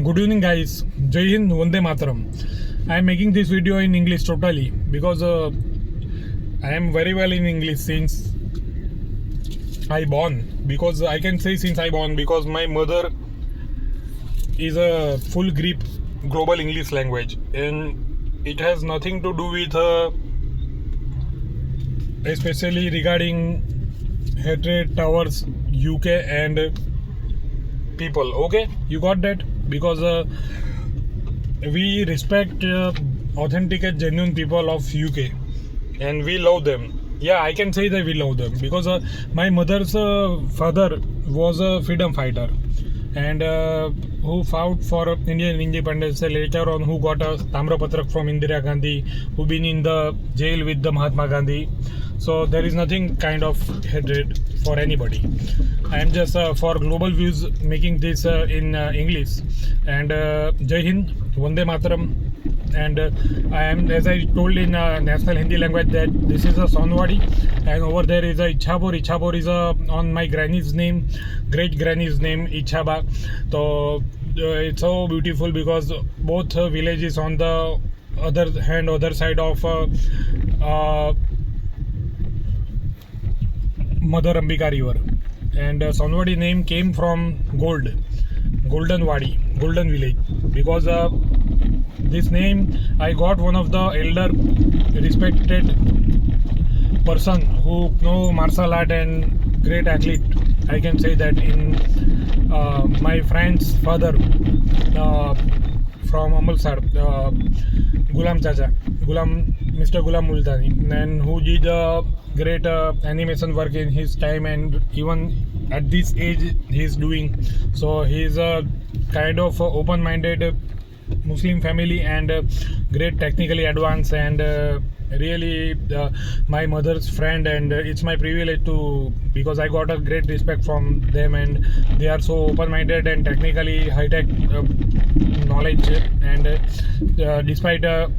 Good evening, guys. Jai Hind, Vande Mataram. I am making this video in English totally because I am very well in English since I born. Because I can say since I born because my mother is a full grip global English language, and it has nothing to do with especially regarding hatred towards UK and people. Okay, you got that? Because we respect authentic and genuine people of UK, and we love them. Yeah, I can say that we love them because my mother's father was a freedom fighter, and who fought for Indian independence. Later on, who got a Tamrapatrak from Indira Gandhi, who been in the jail with the Mahatma Gandhi. So there is nothing kind of hatred for anybody. I am just for global views making this in English. And Jai Hind, Vande Mataram. And I am, as I told in national Hindi language, that this is a Sonwadi, and over there is a Ichabor. Ichabor is on my granny's name, great granny's name, Ichaba. So it's so beautiful because both villages on the other side of Mother Ambika River. And Sonwadi name came from Golden Wadi, Golden Village, because this name I got one of the elder respected person who know martial art and great athlete. I can say that in my friend's father from Amritsar, Gulam Chacha, Mr. Gulam Multani, and who did great animation work in his time, and even at this age he is doing. So he is a kind of open-minded Muslim family and great technically advanced, and really my mother's friend, and it's my privilege to, because I got a great respect from them, and they are so open-minded and technically high-tech knowledge, and despite a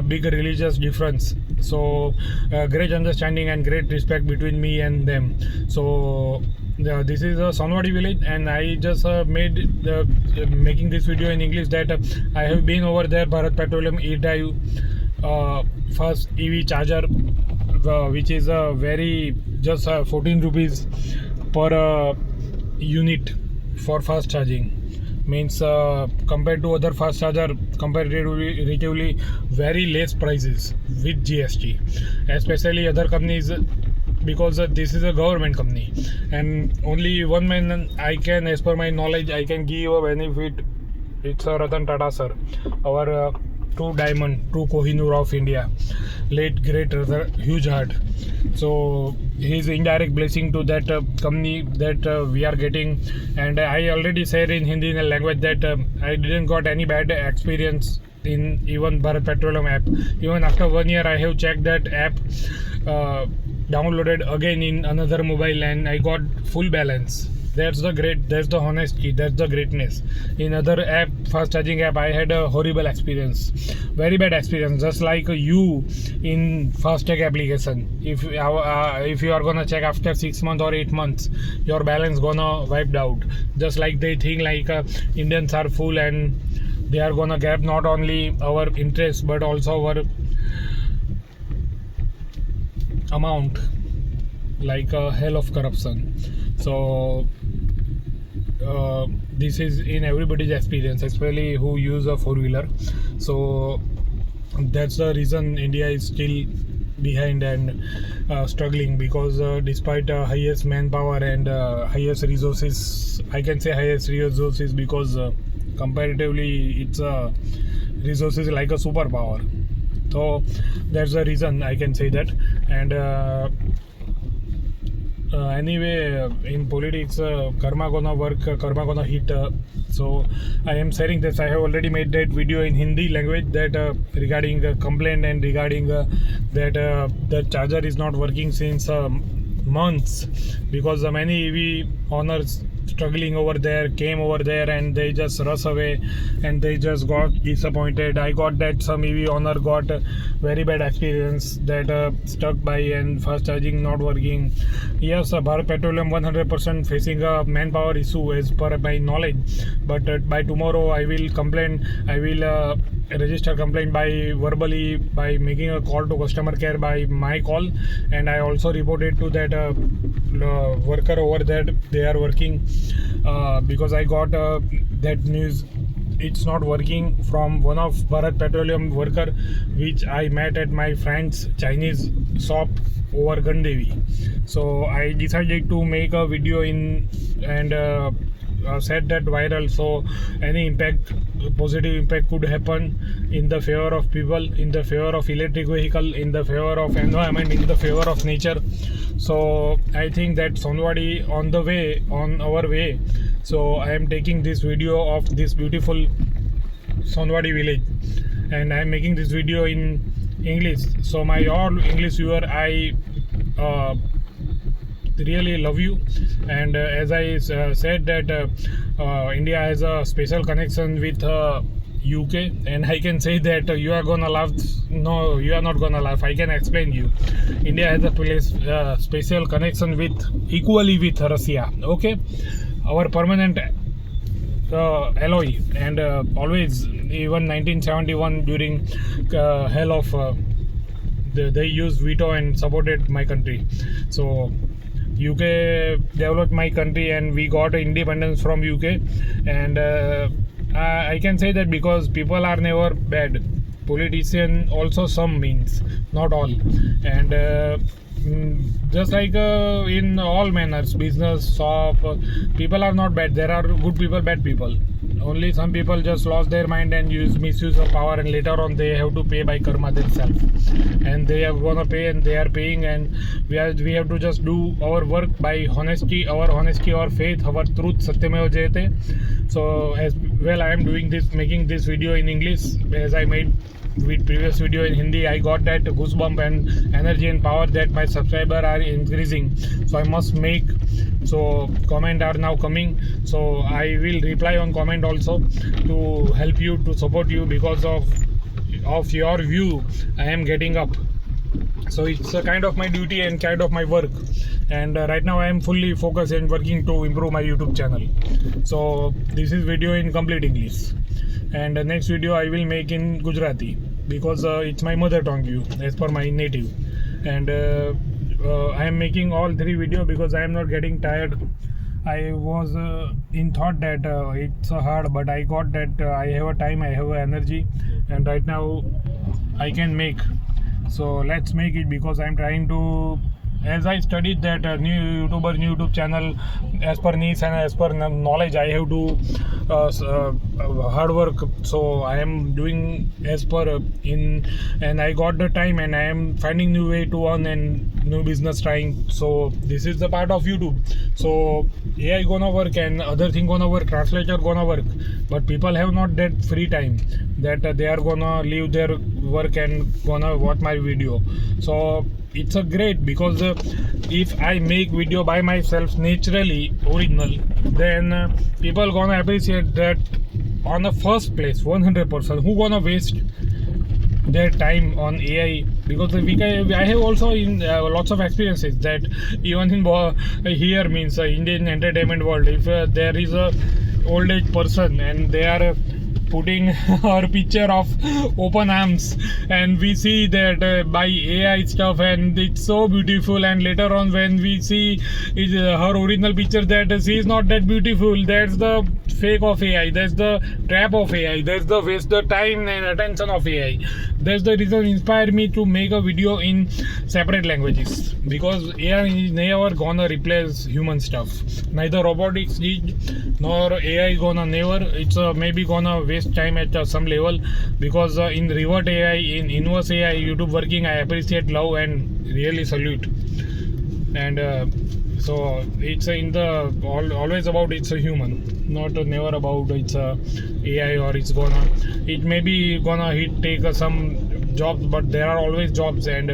big religious difference, so great understanding and great respect between me and them. So this is a Sonwadi village, and I just made making this video in English that I have been over there. Bharat Petroleum E-Drive first EV charger, which is a very just 14 rupees per unit for fast charging. Means compared to other fast charger, comparatively very less prices with GST, especially other companies, because this is a government company, and only one man I can, as per my knowledge, I can give a benefit. It's Ratan Tata sir, our true diamond, true Kohinoor of India, late great huge heart. So his indirect blessing to that company that we are getting. And I already said in Hindi language that I didn't got any bad experience in even Bharat Petroleum app. Even after 1 year I have checked that app, downloaded again in another mobile, and I got full balance. That's the honesty, that's the greatness. In other app, fast charging app, I had a horrible experience, very bad experience, just like you in FASTag application. If you are gonna check after 6 months or 8 months, your balance gonna wiped out. Just like they think like Indians are full, and they are gonna grab not only our interest but also our amount, like a hell of corruption. So this is in everybody's experience, especially who use a four-wheeler. So that's the reason India is still behind and struggling, because despite highest manpower and highest resources, I can say highest resources because comparatively it's resources like a superpower. So that's the reason I can say that. And anyway, in politics, karma gonna work, karma gonna hit. So I am sharing this. I have already made that video in Hindi language that regarding complaint, and regarding that the charger is not working since months, because many EV owners struggling over there, came over there, and they just rush away, and they just got disappointed. I got that some EV owner got a very bad experience that stuck by and fast charging not working. Yes, Bharat Petroleum 100% facing a manpower issue as per my knowledge, but by tomorrow I will complain. I will register complaint by verbally by making a call to customer care by my call, and I also reported to that worker over there. They are working because I got that news. It's not working from one of Bharat Petroleum worker which I met at my friend's Chinese shop over Gandevi. So I decided to make a video in and set that viral, so any impact, positive impact could happen in the favor of people, in the favor of electric vehicle, in the favor of environment, in the favor of nature. So I think that Sonwadi on our way. So I am taking this video of this beautiful Sonwadi village, and I am making this video in English. So my all English viewer, I really love you, and as I said that India has a special connection with UK, and I can say that you are gonna laugh. No, you are not gonna laugh. I can explain you. India has a special connection equally with Russia. Okay, our permanent alloy, and always, even 1971 during hell of they used veto and supported my country. So UK developed my country, and we got independence from UK. And I can say that because people are never bad. Politician also some means, not all. And just like in all manners, business, shop, people are not bad. There are good people, bad people. Only some people just lost their mind and misuse of power, and later on they have to pay by karma themselves, and they are gonna pay, and they are paying, and we have to just do our work by honesty, our faith, our truth, satyameva jayate. So as well, I am doing this, making this video in English, as I made with previous video in Hindi. I got that goosebump and energy and power that my subscriber are increasing, so I must make. So comment are now coming, so I will reply on comment also to help you, to support you. Because of your view, I am getting up. So it's a kind of my duty and kind of my work, and right now I am fully focused and working to improve my YouTube channel. So this is video in complete English, and the next video I will make in Gujarati, because it's my mother tongue view as per my native. And I am making all three videos because I am not getting tired. I was in thought that it's hard, but I got that I have a time, I have a energy, and right now I can make. So let's make it, because I am trying to, as I studied that new YouTube channel, as per needs and as per knowledge, I have to hard work. So I am doing as per and I got the time, and I am finding new way to earn and new business trying. So this is the part of YouTube. So AI gonna work and other thing gonna work, translator gonna work, but people have not that free time that they are gonna leave their work and gonna watch my video. So it's a great, because if I make video by myself naturally original, then people gonna appreciate that on the first place 100%. Who gonna waste their time on AI? Because I have also in lots of experiences that even in here means Indian entertainment world, if there is a old age person and they are putting our picture of open arms, and we see that by AI stuff, and it's so beautiful, and later on when we see her original picture, that she is not that beautiful, that's the fake of AI, that's the trap of AI, that's the waste the time and attention of AI. That's the reason inspired me to make a video in separate languages, because AI is never gonna replace human stuff. Neither robotics did, nor AI gonna never. It's maybe gonna waste time at some level, because in revert AI, in inverse AI, YouTube working, I appreciate, love, and really salute. And so it's in the always about it's a human, not never about it's a AI, or it's gonna, it may be gonna take some jobs, but there are always jobs, and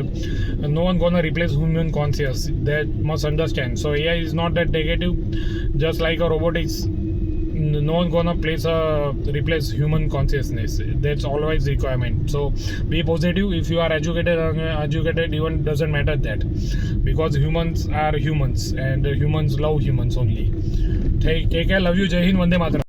no one gonna replace human conscious. That must understand. So AI is not that negative. just like a robotics, no one gonna replace human consciousness. That's always requirement. So be positive. If you are educated or uneducated, even doesn't matter that, because humans are humans and humans love humans only. Take care. Love you. Jai Hind. Vande Mataram.